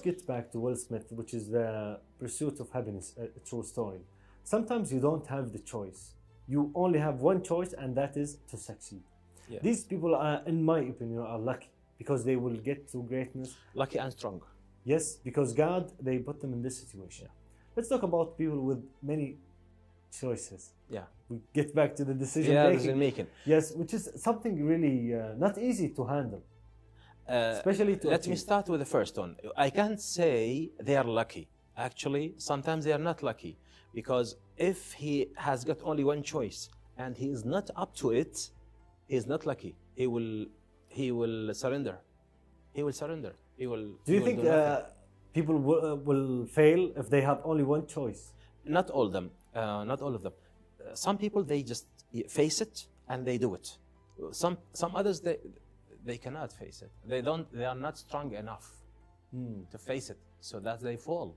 get back to Will Smith, which is the pursuit of happiness, a true story. Sometimes you don't have the choice. You only have one choice, and that is to succeed. Yeah. These people are, in my opinion, are lucky because they will get to greatness. Lucky and strong. Yes, because God, they put them in this situation. Yeah. Let's talk about people with many choices. Yeah. We get back to the decision making. Yes, which is something really not easy to handle. Especially to let me start with the first one. I can't say they are lucky. Actually, sometimes they are not lucky, because if he has got only one choice and he is not up to it, he is not lucky. He will surrender. He will surrender. He will. Do you think people will fail if they have only one choice? Not all of them. Not all of them. Some people, they just face it and they do it. Some others, they cannot face it. They are not strong enough to face it, so that they fall.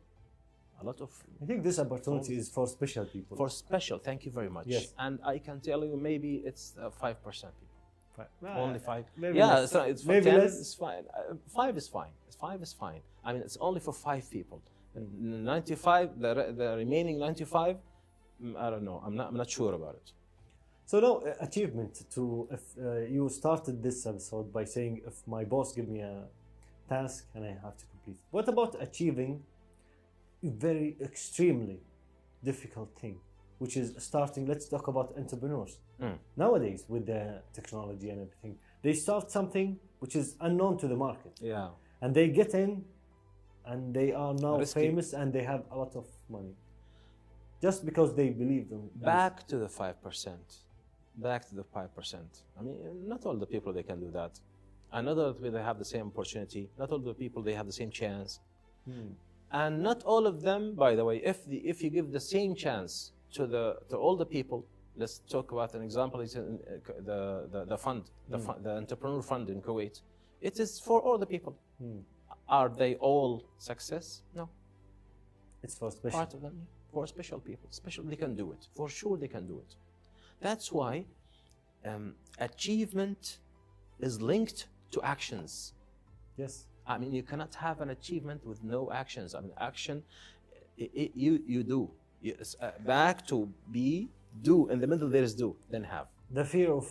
A lot of. I think this opportunity is for special people. For special, thank you very much. Yes. And I can tell you, maybe it's 5% people. Only 5. Maybe yeah, less. it's maybe 10 less. is fine. 5 is fine. 5 is fine. I mean, it's only for 5 people. 95, the remaining 95, I don't know. I'm not sure about it. So now, achievement. If you started this episode by saying, if my boss give me a task and I have to complete it. What about achieving a very extremely difficult thing, which is starting? Let's talk about entrepreneurs. Nowadays, with the technology and everything, they start something which is unknown to the market. Yeah. And they get in, and they are now Risky. famous, and they have a lot of money, just because they believe them. Back to the 5%. Back to the 5%. I mean, not all the people they can do that. And not all the people they have the same opportunity. Not all the people they have the same chance. And not all of them, by the way, if you give the same chance to all the people. Let's talk about an example. It's the fund, the entrepreneur fund in Kuwait. It is for all the people. Are they all success? No. It's for special. Part of them, yeah. For special people. Special, they can do it. For sure, they can do it. That's why achievement is linked to actions. Yes. I mean, you cannot have an achievement with no actions. I mean, action, you do. Back to be, do. In the middle, there is do, then have. The fear of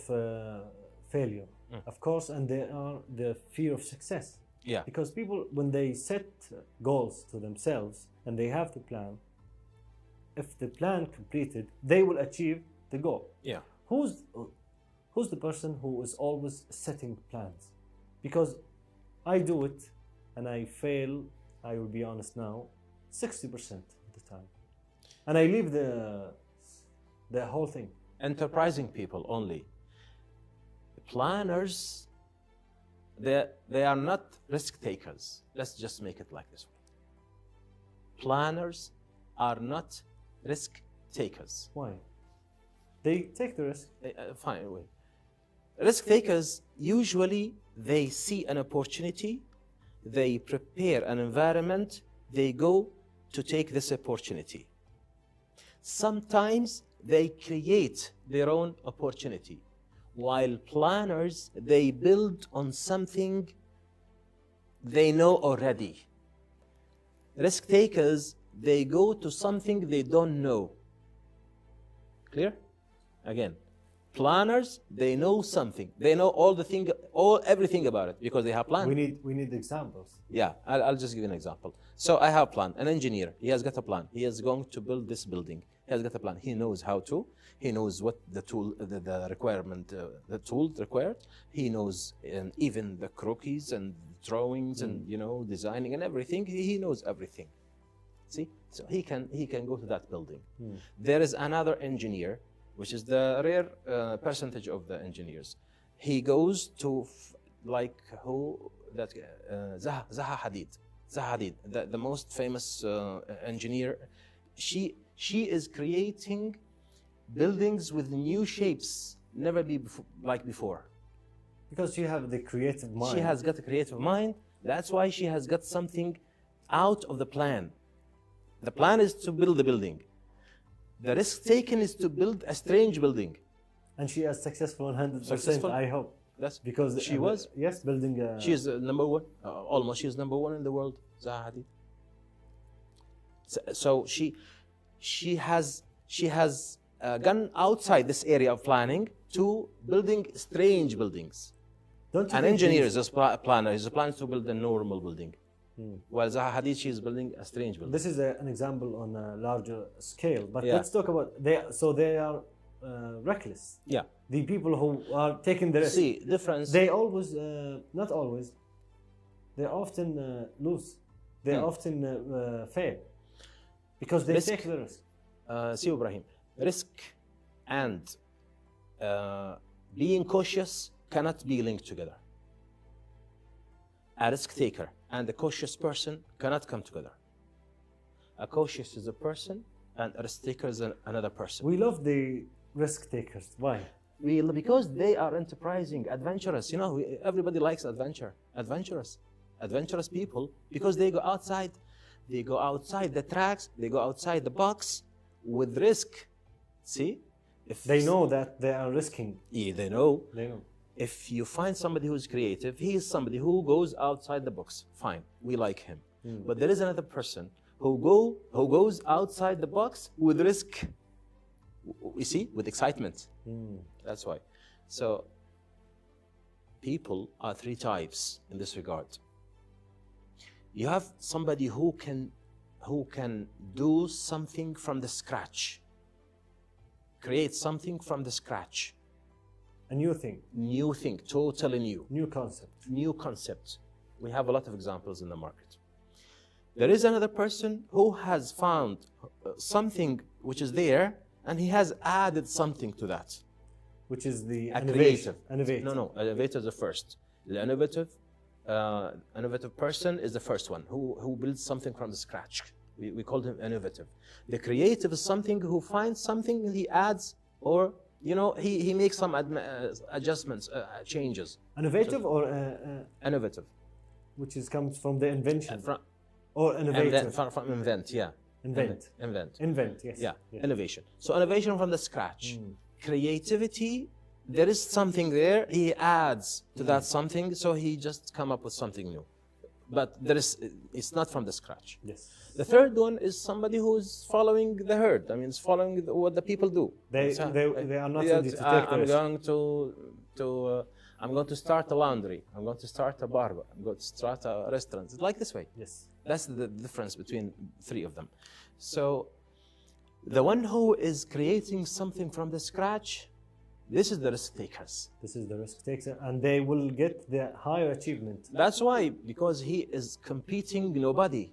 failure, of course, and there are the fear of success. Yeah. Because people, when they set goals to themselves and they have to plan, if the plan completed, they will achieve the goal. Yeah. Who's the person who is always setting plans? Because I do it and I fail, I will be honest now, 60% of the time. And I leave the whole thing. Enterprising people only. Planners, they are not risk takers. Let's just make it like this way. Planners are not risk takers. Why? They take the risk. Fine, wait. Risk takers, usually they see an opportunity, they prepare an environment, they go to take this opportunity. Sometimes they create their own opportunity, while planners, they build on something they know already. Risk takers, they go to something they don't know. Clear? Again, planners, they know something. They know everything about it because they have plans. We need examples. Yeah, I'll just give you an example. So I have a plan. An engineer, he has got a plan. He is going to build this building. He has got a plan. He knows how to. He knows what the tool, the requirement, the tool required. He knows even the croquis and drawings and designing and everything. He knows everything. See, so he can go to that building. There is another engineer, which is the rare percentage of the engineers. He goes to Zaha Hadid, the most famous engineer. She is creating buildings with new shapes, never be like before. Because she has the creative mind. She has got a creative mind. That's why she has got something out of the plan. The plan is to build the building. The risk taken is to build a strange building. And she is successful 100%, Successful? I hope. That's Because she was. Yes, building She is number one. Almost, she is number one in the world. Zaha Hadid. So she has gone outside this area of planning to building strange buildings. Don't you An think engineer these- is a planner. He's planning to build a normal building. While Zaha Hadid, she is building a strange building. This is an example on a larger scale, but Yeah. let's talk about they are reckless. Yeah. The people who are taking the risk. See, difference. They always, not always, they often lose. They often fail because they Risk. take the risk. See, Ibrahim, risk and being cautious cannot be linked together. A risk taker and a cautious person cannot come together. A cautious is a person, and a risk taker is another person. We love the risk takers. Why? Because they are enterprising, adventurous. You know, everybody likes adventurous people, because they go outside the tracks, they go outside the box with risk. See, if They know that they are risking. yeah, they know. They know. If you find somebody who's creative, he is somebody who goes outside the box. Fine, we like him. But there is another person who goes outside the box with risk. You see, with excitement. That's why. So people are three types in this regard. You have somebody who can do something from the scratch, create something from the scratch. A new thing, Totally new. new concept. We have a lot of examples in the market. There is another person who has found something which is there, and he has added something to that. Which is the A innovation. creative. No, innovator is the first. The innovative person is the first one who builds something from the scratch. We call him innovative. The creative is something who finds something, he adds, or he makes some adjustments, changes. Innovative or Innovative. which comes from the invention. From Or innovative. from invent, yeah. Invent. Invent. Yes. Yeah, Yes. innovation. So innovation from the scratch. Creativity, there is something there, he adds to that something, so he just come up with something new. But it's not from the scratch. Yes. The third one is somebody who's following the herd. I mean, it's following what the people do. They are not ready to take the risk. I'm going to start a laundry. I'm going to start a barber. I'm going to start a restaurant. It's like this way. Yes. That's the difference between three of them. So the one who is creating something from the scratch, this is the risk takers. This is the risk taker, and they will get the higher achievement. That's why, because he is competing nobody.